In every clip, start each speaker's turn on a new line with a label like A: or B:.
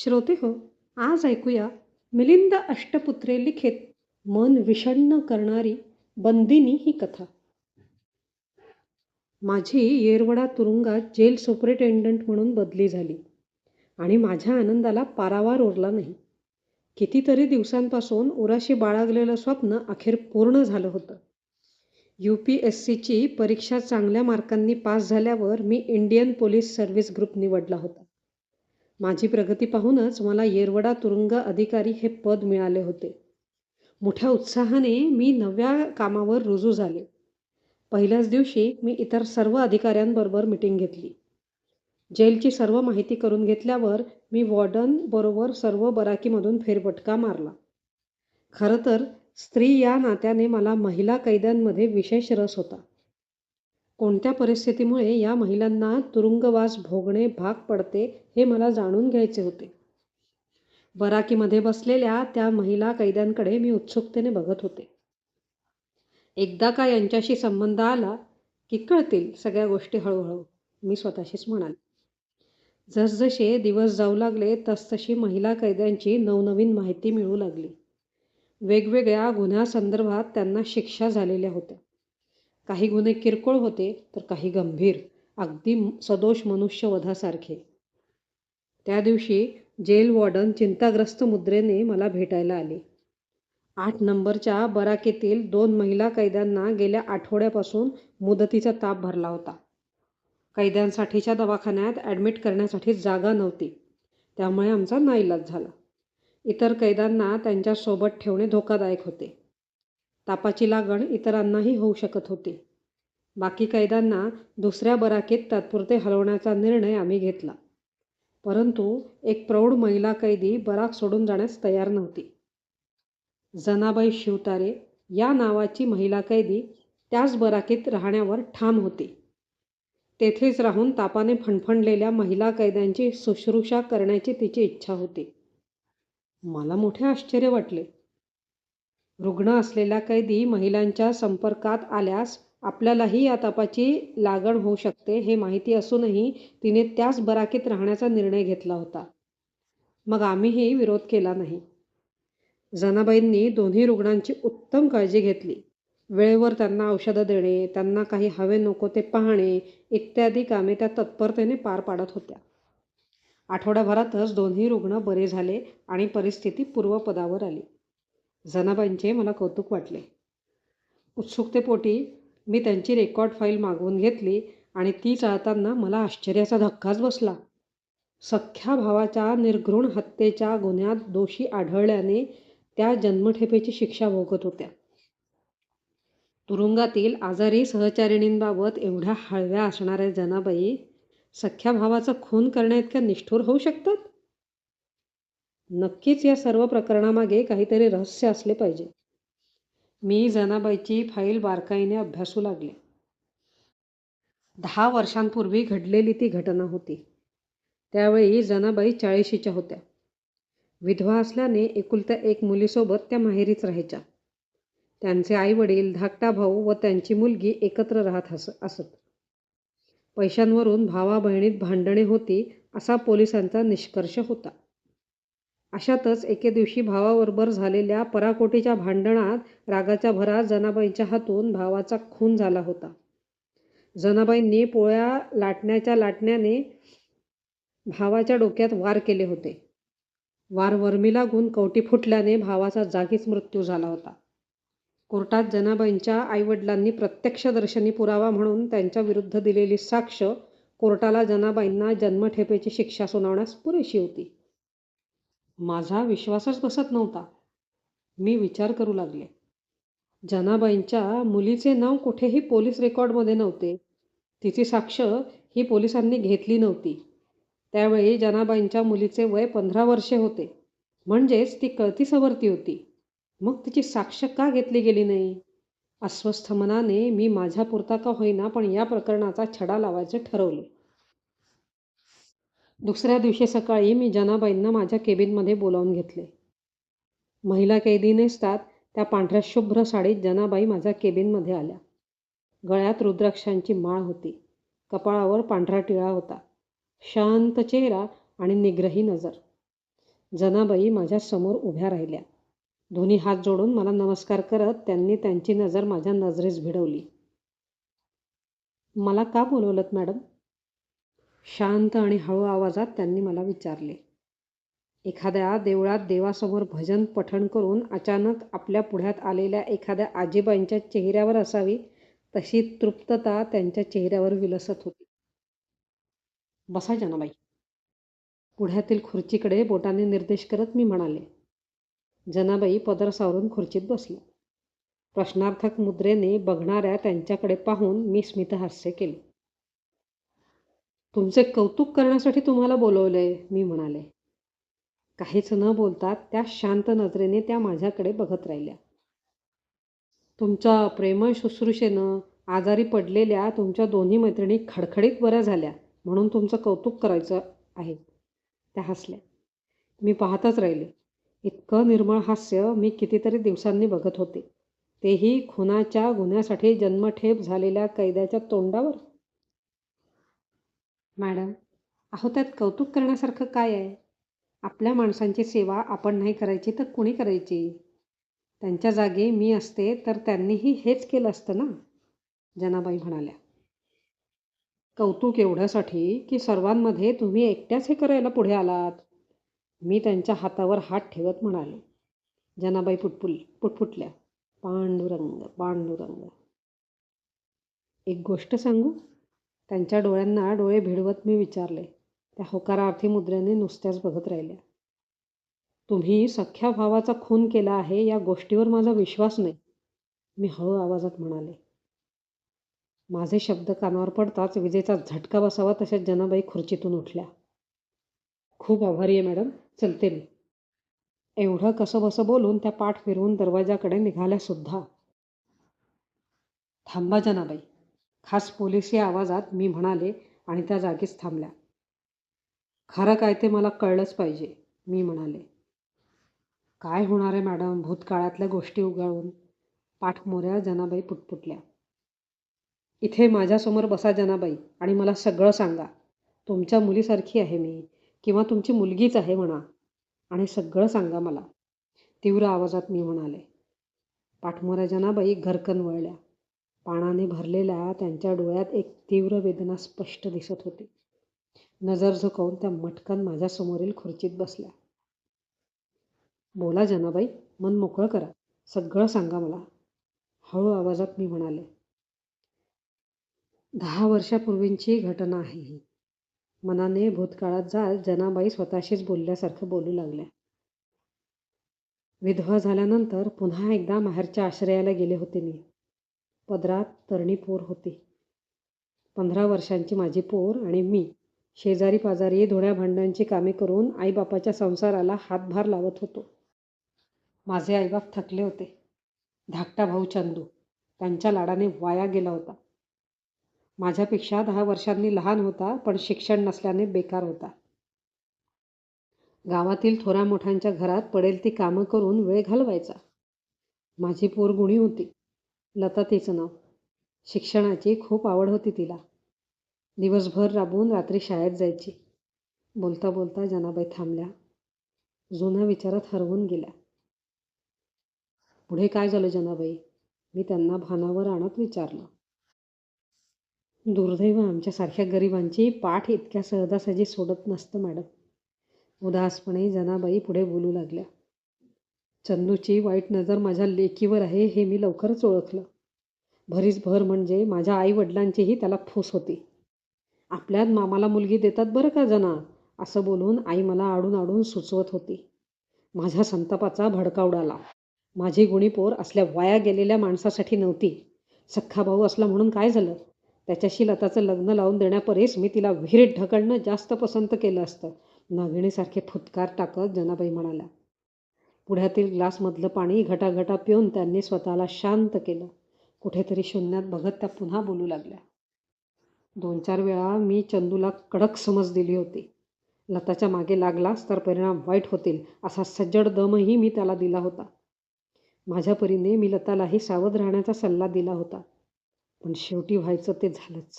A: श्रोते हो, आज ऐकूया मिलिंद अष्टपुत्रे लिखित मन विषण्ण करणारी बंदिनी ही कथा. माझी येरवडा तुरुंगात जेल सुपरिटेंडंट म्हणून बदली झाली आणि माझ्या आनंदाला पारावार उरला नाही. कितीतरी दिवसांपासून उराशी बाळगलेलं स्वप्न अखेर पूर्ण झालं होतं. UPSCची परीक्षा चांगल्या मार्कांनी पास झाल्यावर मी इंडियन पोलीस सर्व्हिस ग्रुप निवडला होता. माझी प्रगती पाहूनच मला येरवडा तुरुंग अधिकारी हे पद मिळाले होते. मोठ्या उत्साहाने मी नव्या कामावर रुजू झाले. पहिल्याच दिवशी मी इतर सर्व अधिकाऱ्यांबरोबर मीटिंग घेतली. जेलची सर्व माहिती करून घेतल्यावर मी वॉर्डन बरोबर सर्व बराकीमधून फेरफटका मारला. खरं तर स्त्री या नात्याने मला महिला कैद्यांमध्ये विशेष रस होता. कोणत्या परिस्थितीमुळे या महिलांना तुरुंगवास भोगणे भाग पडते हे मला जाणून घ्यायचे होते. बराकीमध्ये बसलेल्या त्या महिला कैद्यांकडे मी उत्सुकतेने बघत होते. एकदा का यांच्याशी संबंध आला की कळतील सगळ्या गोष्टी हळूहळू, मी स्वतःशीच म्हणाले. जसजसे दिवस जाऊ लागले तसतशी महिला कैद्यांची नवनवीन माहिती मिळू लागली. वेगवेगळ्या गुन्ह्यासंदर्भात त्यांना शिक्षा झालेल्या होत्या. काही गुन्हे किरकोळ होते तर काही गंभीर, अगदी सदोष मनुष्यवधासारखे. त्या दिवशी जेल वॉर्डन चिंताग्रस्त मुद्रेने मला भेटायला आले. 8 नंबरच्या बराकीतील 2 महिला कैद्यांना गेल्या आठवड्यापासून मुदतीचा ताप भरला होता. कैद्यांसाठीच्या दवाखान्यात ॲडमिट करण्यासाठी जागा नव्हती, त्यामुळे आमचा नाईलाज झाला. इतर कैद्यांना त्यांच्यासोबत ठेवणे धोकादायक होते. तापाची लागण इतरांनाही होऊ शकत होती. बाकी कैद्यांना दुसऱ्या बराकीत तात्पुरते हलवण्याचा निर्णय आम्ही घेतला. परंतु एक प्रौढ महिला कैदी बराक सोडून जाण्यास तयार नव्हती. जनाबाई शिवतारे या नावाची महिला कैदी त्याच बराकीत राहण्यावर ठाम होती. तेथेच राहून तापाने फणफणलेल्या महिला कैद्यांची शुश्रूषा करण्याची तिची इच्छा होती. मला मोठे आश्चर्य वाटले. रुग्ण असलेल्या कैदी महिलांच्या संपर्कात आल्यास आपल्यालाही या तापाची लागण होऊ शकते हे माहिती असूनही तिने त्याच बराकीत राहण्याचा निर्णय घेतला होता. मग आम्हीही विरोध केला नाही. जनाबाईंनी दोन्ही रुग्णांची उत्तम काळजी घेतली. वेळेवर त्यांना औषधं देणे, त्यांना काही हवे नको ते पाहणे इत्यादी कामे त्या तत्परतेने पार पाडत होत्या. आठवड्याभरातच दोन्ही रुग्ण बरे झाले आणि परिस्थिती पूर्वपदावर आली. जनाबाईंचे मला कौतुक वाटले. उत्सुकतेपोटी मी त्यांची रेकॉर्ड फाईल मागवून घेतली आणि ती चाळताना मला आश्चर्याचा धक्काच बसला. सख्ख्या भावाच्या निर्घृण हत्येच्या गुन्ह्यात दोषी आढळल्याने त्या जन्मठेपेची शिक्षा भोगत होत्या. तुरुंगातील आजारी सहचारिणींबाबत एवढ्या हळव्या असणाऱ्या जनाबाई सख्ख्या भावाचा खून करण्याइतक्या निष्ठुर होऊ शकतात? नक्कीच या सर्व प्रकरणामागे काहीतरी रहस्य असले पाहिजे. मी जनाबाईची फाईल बारकाईने अभ्यासू लागले. 10 वर्षांपूर्वी घडलेली ती घटना होती. त्यावेळी जनाबाई 40शीच्या होत्या. विधवा असल्याने एकुलत्या एक मुलीसोबत त्या माहेरीच राहायच्या. त्यांचे आईवडील, धाकटा भाऊ व त्यांची मुलगी एकत्र राहत असत. पैशांवरून भावा बहिणीत भांडणे होती असा पोलिसांचा निष्कर्ष होता. अशातच एके दिवशी भावाबरोबर झालेल्या पराकोटीच्या भांडणात रागाच्या भरात जनाबाईंच्या हातून भावाचा खून झाला होता. जनाबाईंनी पोळ्या लाटण्याच्या लाटण्याने भावाच्या डोक्यात वार केले होते. वार वर्मी लागून कवटी फुटल्याने भावाचा जागीच मृत्यू झाला होता. कोर्टात जनाबाईंच्या आईवडिलांनी प्रत्यक्षदर्शनी पुरावा म्हणून त्यांच्या विरुद्ध दिलेली साक्ष कोर्टाला जनाबाईंना जन्मठेपेची शिक्षा सुनावण्यास पुरेशी होती. माझा विश्वासच बसत नव्हता. मी विचार करू लागले. जनाबाईंच्या मुलीचे नाव कुठेही पोलीस रेकॉर्डमध्ये नव्हते. तिची साक्ष ही पोलिसांनी घेतली नव्हती. त्यावेळी जनाबाईंच्या मुलीचे वय 15 वर्षे होते. म्हणजेच ती कळती सवरती होती. मग तिची साक्ष का घेतली गेली नाही? अस्वस्थ मनाने मी माझ्यापुरता का होईना पण या प्रकरणाचा छडा लावायचे ठरवले. दुसऱ्या दिवशी सकाळी मी जनाबाईंना माझ्या केबिनमध्ये बोलावून घेतले. महिला कैदी नेसतात त्या पांढऱ्या शुभ्र साडीत जनाबाई माझ्या केबिनमध्ये आल्या. गळ्यात रुद्राक्षांची माळ होती. कपाळावर पांढरा टिळा होता. शांत चेहरा आणि निग्रही नजर. जनाबाई माझ्या समोर उभ्या राहिल्या. दोन्ही हात जोडून मला नमस्कार करत त्यांनी त्यांची नजर माझ्या नजरेस भिडवली. मला का बोलवलंत मॅडम? शांत आणि हळू आवाजात त्यांनी मला विचारले. एखाद्या देवळात देवासमोर भजन पठण करून अचानक आपल्या पुढ्यात आलेल्या एखाद्या आजीबाईंच्या चेहऱ्यावर असावी तशी तृप्तता त्यांच्या चेहऱ्यावर विलसत होती. बसा जनाबाई. पुढ्यातील खुर्चीकडे बोटाने निर्देश करत मी म्हणाले. जनाबाई पदर सावरून खुर्चीत बसल्या. प्रश्नार्थक मुद्रेने बघणाऱ्या त्यांच्याकडे पाहून मी स्मितहास्य केले. तुमचे कौतुक करण्यासाठी तुम्हाला बोलवलंय, मी म्हणाले. काहीच न बोलता त्या शांत नजरेने त्या माझ्याकडे बघत राहिल्या. तुमच्या प्रेमळ शुश्रूषेनं आजारी पडलेल्या तुमच्या दोन्ही मैत्रिणी खडखडीत बऱ्या झाल्या म्हणून तुमचं कौतुक करायचं आहे. त्या हसल्या. मी पाहतच राहिले. इतकं निर्मळ हास्य मी कितीतरी दिवसांनी बघत होते. तेही खुनाच्या गुन्ह्यासाठी जन्मठेप झालेल्या कैद्याच्या तोंडावर. मॅडम, अहो त्यात कौतुक करण्यासारखं काय आहे? आपल्या माणसांची सेवा आपण नाही करायची तर कुणी करायची? त्यांच्या जागी मी असते तर त्यांनीही हेच केलं असतं ना, जनाबाई म्हणाल्या. कौतुक एवढ्यासाठी की सर्वांमध्ये तुम्ही एकट्याच हे करायला पुढे आलात, मी त्यांच्या हातावर हात ठेवत म्हणाले. जनाबाई पुटपुटल्या. पांडुरंग पांडुरंग. एक गोष्ट सांगू? त्यांच्या डोळ्यांना डोळे भिडवत मी विचारले. त्या होकारार्थी मुद्रेने नुसत्याच बघत राहिल्या. तुम्ही सख्या भावाचा खून केला आहे या गोष्टीवर माझा विश्वास नाही, मी हळू आवाजात म्हणाले. माझे शब्द कानावर पडताच विजेचा झटका बसावा तशा जनाबाई खुर्चीतून उठल्या. खूप आभारी आहे मॅडम, चलते मी. एवढं कसंबसं बोलून त्या पाठ फिरवून दरवाजाकडे निघाल्या सुद्धा. थांबा जनाबाई, खास पोलिसी आवाजात मी म्हणाले आणि त्या जागीच थांबल्या. खरं काय ते मला कळलंच पाहिजे, मी म्हणाले. काय होणार आहे मॅडम भूतकाळातल्या गोष्टी उगाळून, पाठमोऱ्या जनाबाई पुटपुटल्या. इथे माझ्यासमोर बसा जनाबाई आणि मला सगळं सांगा. तुमच्या मुलीसारखी आहे मी, किंवा तुमची मुलगीच आहे म्हणा, आणि सगळं सांगा मला, तीव्र आवाजात मी म्हणाले. पाठमोऱ्या जनाबाई घरकन वळल्या. पाण्याने भरलेल्या त्यांच्या डोळ्यात एक तीव्र वेदना स्पष्ट दिसत होती. नजर झुकवून त्या मटकन माझ्यासमोरील खुर्चीत बसल्या. बोला जनाबाई, मन मोकळं करा, सगळं सांगा मला, हळू आवाजात मी म्हणाले. 10 वर्षापूर्वींची घटना आहे ही. मनाने भूतकाळात जात जनाबाई स्वतःशीच बोलल्यासारखं बोलू लागल्या. विधवा झाल्यानंतर पुन्हा एकदा माहेरच्या आश्रयाला गेले होते मी. पदरात तरणी पोर होती. 15 वर्षांची माझी पोर आणि मी शेजारी पाजारी धुण्या भांड्यांची कामे करून आईबापाच्या संसाराला हातभार लावत होतो. माझे आईबाप थकले होते. धाकटा भाऊ चंदू त्यांच्या लाडाने वाया गेला होता. माझ्यापेक्षा 10 वर्षांनी लहान होता, पण शिक्षण नसल्याने बेकार होता. गावातील थोरा मोठ्यांच्या घरात पडेल ती कामं करून वेळ घालवायचा. माझी पोर गुणी होती. लता तिचं नाव. शिक्षणाची खूप आवड होती तिला. दिवसभर राबून रात्री शाळेत जायची. बोलता बोलता जनाबाई थांबल्या. जुन्या विचारात हरवून गेल्या. पुढे काय झालं जनाबाई, मी त्यांना भानावर आणत विचारलं. दुर्दैव आमच्यासारख्या गरिबांची पाठ इतक्या सहजासहजी सोडत नसतं मॅडम, उदासपणे जनाबाई पुढे बोलू लागल्या. चंदूची वाईट नजर माझ्या लेकीवर आहे हे मी लवकरच ओळखलं. भरीस भर म्हणजे माझ्या आईवडिलांचीही त्याला फूस होती. आपल्यात मामाला मुलगी देतात बरं का जना, असं बोलून आई मला आडून आडून सुचवत होती. माझ्या संतापाचा भडका उडाला. माझी गुणी पोर असल्या वाया गेलेल्या माणसासाठी नव्हती. सख्खा भाऊ असला म्हणून काय झालं, त्याच्याशी लताचं लग्न लावून देण्यापरीस मी तिला विहिरीत ढकलणं जास्त पसंत केलं असतं, नागिणीसारखे फुटकार टाकत जनाबाई म्हणाल्या. पुढ्यातील ग्लासमधलं पाणी घटाघटा पिऊन त्यांनी स्वतःला शांत केलं. कुठेतरी शून्यात बघत त्या पुन्हा बोलू लागल्या. 2-4 वेळा मी चंदूला कडक समज दिली होती. लताच्या मागे लागलास तर परिणाम वाईट होतील असा सज्जड दमही मी त्याला दिला होता. माझ्या परीने मी लतालाही सावध राहण्याचा सल्ला दिला होता. पण शेवटी व्हायचं ते झालंच.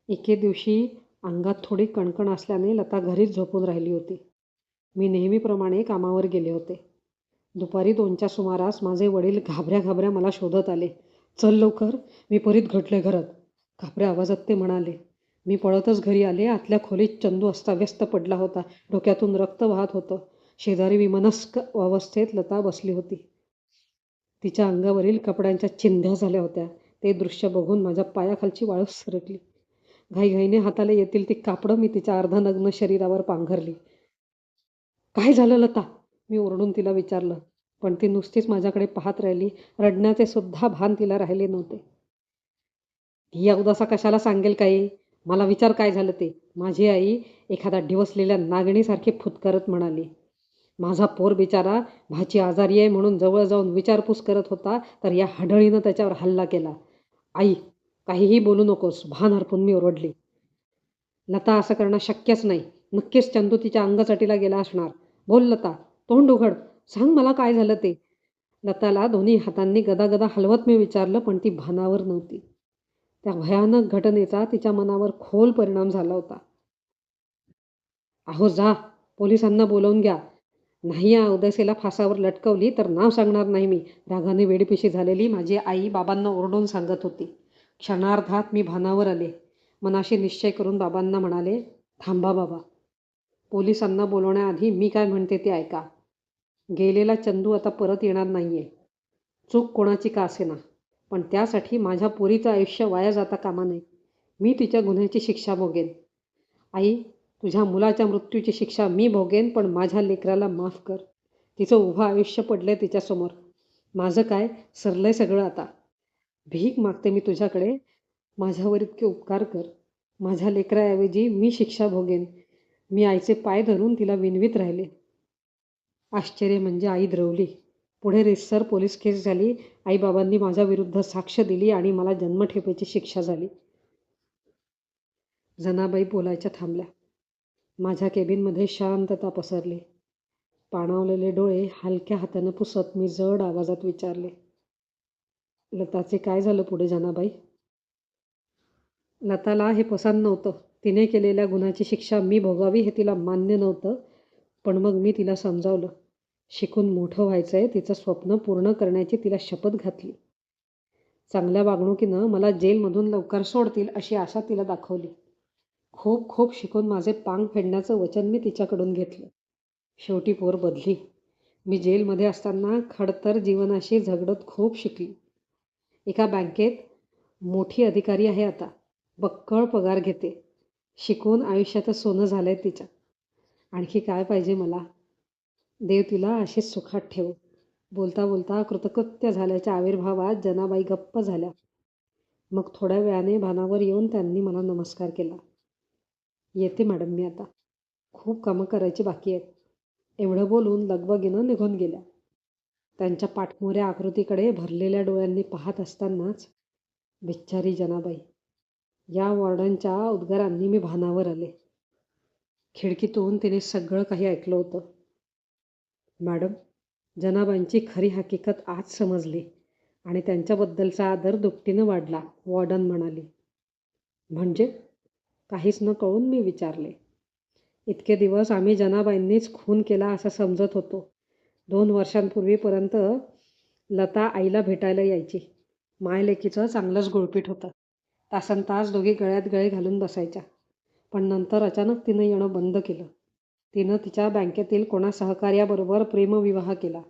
A: एके दिवशी अंगात थोडी कणकण असल्याने लता घरीच झोपून राहिली होती. मी नेहमीप्रमाणे कामावर गेले होते. दुपारी 2च्या सुमारास माझे वडील घाबऱ्या घाबऱ्या मला शोधत आले. "चल लवकर, मी परीत घडले घरात," घाबऱ्या आवाजात ते म्हणाले. मी पळतच घरी आले. आतल्या खोलीत चंदू अस्ताव्यस्त पडला होता. डोक्यातून रक्त वाहत होतं. शेजारी विमनस्क अवस्थेत लता बसली होती. तिच्या अंगावरील कपड्यांच्या चिंध्या झाल्या होत्या. ते दृश्य बघून माझ्या पायाखालची वाळूच सरकली. घाईघाईने हाताला येतील ती कापडं मी तिच्या अर्धनग्न शरीरावर पांघरली. "काय झालं लता?" मी ओरडून तिला विचारलं. पण ती नुसतीच माझ्याकडे पाहत राहिली. रडण्याचे सुद्धा भान तिला राहिले नव्हते. "ही अवदसा कशाला सांगेल काही? मला विचार काय झालं ते," माझी आई एखाद्या डिवचलेल्या नागिणीसारखी फुत्करत म्हणाली. माझा पोर बिचारा भाची आजारी आहे म्हणून जवळ जाऊन विचारपूस करत होता, तर या हडळीनं त्याच्यावर हल्ला केला. "आई, काहीही बोलू नकोस," भान हरपून मी ओरडली. "लता, असं करणं शक्यच नाही. नक्कीच चंदू तिच्या अंगचटीला गेला असणार. बोल लता, तोंड उघड. सांग मला काय झालं ते." लताला दोन्ही हातांनी गदागदा हलवत मी विचारलं, पण ती भानावर नव्हती. त्या भयानक घटनेचा तिच्या मनावर खोल परिणाम झाला होता. "अहो जा, पोलिसांना बोलावून घ्या. नाही या अवदसेला फासावर लटकवली तर नाव सांगणार नाही मी," रागाने वेडीपिशी झालेली माझी आई बाबांना ओरडून सांगत होती. क्षणार्धात मी भानावर आले. मनाशी निश्चय करून बाबांना म्हणाले, "थांबा बाबा. पोलिसांना बोलवण्याआधी मी काय म्हणते ते ऐका. गेलेला चंदू आता परत येणार नाहीये. चूक कोणाची का असेना. पण त्यासाठी माझ्या पोरीचं आयुष्य वाया जाता कामा नये. मी तिच्या गुन्ह्याची शिक्षा भोगेन. आई, तुझ्या मुलाच्या मृत्यूची शिक्षा मी भोगेन, पण माझ्या लेकराला माफ कर. तिचं उभं आयुष्य पडलंय तिच्यासमोर. माझं काय, सरलंय सगळं आता. भीक मागते मी तुझ्याकडे. माझ्यावर इतके उपकार कर. माझ्या लेकराऐवजी मी शिक्षा भोगेन." मी आईचे पाय धरून तिला विनवीत राहिले. आश्चर्य म्हणजे आई द्रवली. पुढे रीतसर पोलीस केस झाली. आईबाबांनी माझ्याविरुद्ध साक्ष दिली आणि मला जन्मठेपेची शिक्षा झाली. जनाबाई बोलायच्या थांबल्या. माझ्या केबिनमध्ये शांतता पसरली. पाणावलेले डोळे हलक्या हातानं पुसत मी जड आवाजात विचारले, "लताचे काय झालं पुढे जनाबाई?" लताला हे पसंत नव्हतं. तिने केलेल्या गुन्ह्याची शिक्षा मी भोगावी हे तिला मान्य नव्हतं. पण मग मी तिला समजावलं. शिकून मोठं व्हायचंय, तिचं स्वप्न पूर्ण करण्याची तिला शपथ घातली. चांगल्या वागणुकीनं मला जेलमधून लवकर सोडतील अशी आशा तिला दाखवली. खूप खूप शिकून माझे पांग फेडण्याचं वचन मी तिच्याकडून घेतलं. शेवटी पोर बदली. मी जेलमध्ये असताना खडतर जीवनाशी झगडत खूप शिकली. एका बँकेत मोठी अधिकारी आहे आता. बक्कळ पगार घेते. शिकून आयुष्याचं सोनं झालंय तिच्या. आणखी काय पाहिजे मला? देव तिला अशीच सुखात ठेवो. बोलता बोलता कृतकृत्य झाल्याच्या आविर्भावात जनाबाई गप्प झाल्या. मग थोड्या वेळाने भानावर येऊन त्यांनी मला नमस्कार केला. "येते मॅडम मी आता. खूप कामं करायची बाकी आहेत." एवढं बोलून लगबगीनं निघून गेल्या. त्यांच्या पाठमोऱ्या आकृतीकडे भरलेल्या डोळ्यांनी पाहत असतानाच, बिच्चारी जनाबाई, या वॉर्डनच्या उद्गारांनी मी भानावर आले. खिडकीतून तिने सगळं काही ऐकलं होतं. "मॅडम, जनाबाईंची खरी हकीकत आज समजली आणि त्यांच्याबद्दलचा आदर दुपटीनं वाढला," वॉर्डन म्हणाली. "म्हणजे?" काहीच न कळून मी विचारले. "इतके दिवस आम्ही जनाबाईंनीच खून केला असं समजत होतो. 2 वर्षांपूर्वीपर्यंत लता आईला भेटायला यायची. मायलेकीचं चांगलंच गुळपीट होतं. तासनतास दोघी गळ्यात गळे घालून बसायच्या. पण नंतर अचानक तिनं येणं बंद केलं. तिनं तिच्या बँकेतील कोणा सहकार्याबरोबर प्रेमविवाह केला.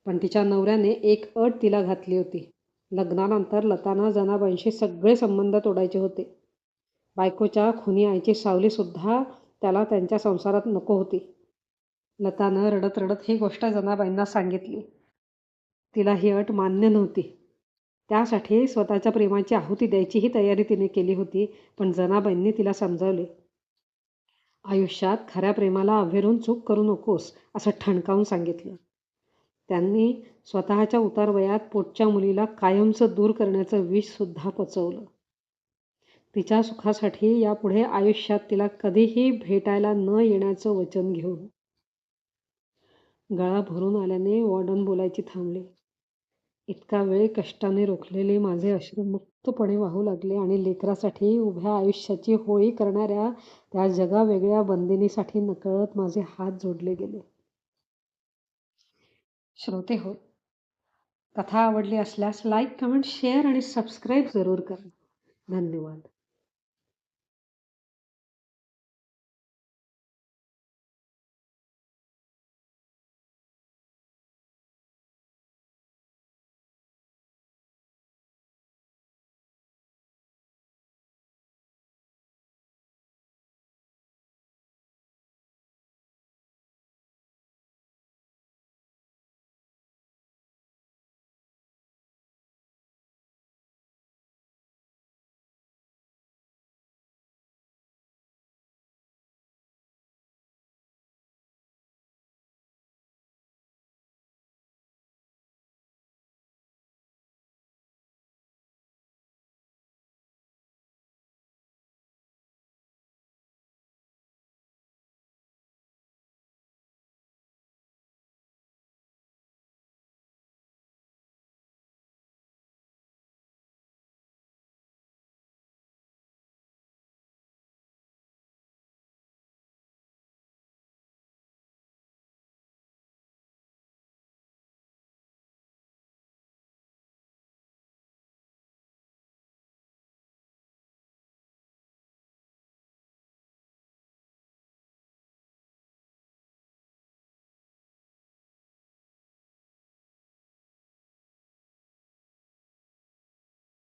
A: पण तिच्या नवऱ्याने एक अट तिला घातली होती. लग्नानंतर लतानं जनाबाईंशी सगळे संबंध तोडायचे होते. बायकोच्या खुनी आईची सावलीसुद्धा त्याला त्यांच्या संसारात नको होती. लतानं रडत रडत ही गोष्ट जनाबाईंना सांगितली. तिला ही अट मान्य नव्हती. त्यासाठी स्वतःच्या प्रेमाची आहुती द्यायचीही तयारी तिने केली होती. पण जनाबाईंनी तिला समजावले. आयुष्यात खऱ्या प्रेमाला अव्हेरून चूक करू नकोस असं ठणकावून सांगितलं. त्यांनी स्वतःच्या उतारवयात पोटच्या मुलीला कायमचं दूर करण्याचं विषसुद्धा पचवलं. तिच्या सुखासाठी यापुढे आयुष्यात तिला कधीही भेटायला न येण्याचं वचन घेऊन. गळा भरून आल्याने वॉर्डन बोलायची थांबली. इतका वेळ कष्टाने रोखलेले माझे अश्रू मुक्तपणे वाहू लागले आणि लेकरासाठी उभ्या आयुष्याची होळी करणाऱ्या त्या जगावेगळ्या बंदिनीसाठी नकळत माझे हात जोडले गेले. श्रोते हो, कथा आवडली असल्यास लाईक, कमेंट, शेअर आणि सबस्क्राईब जरूर करा. धन्यवाद.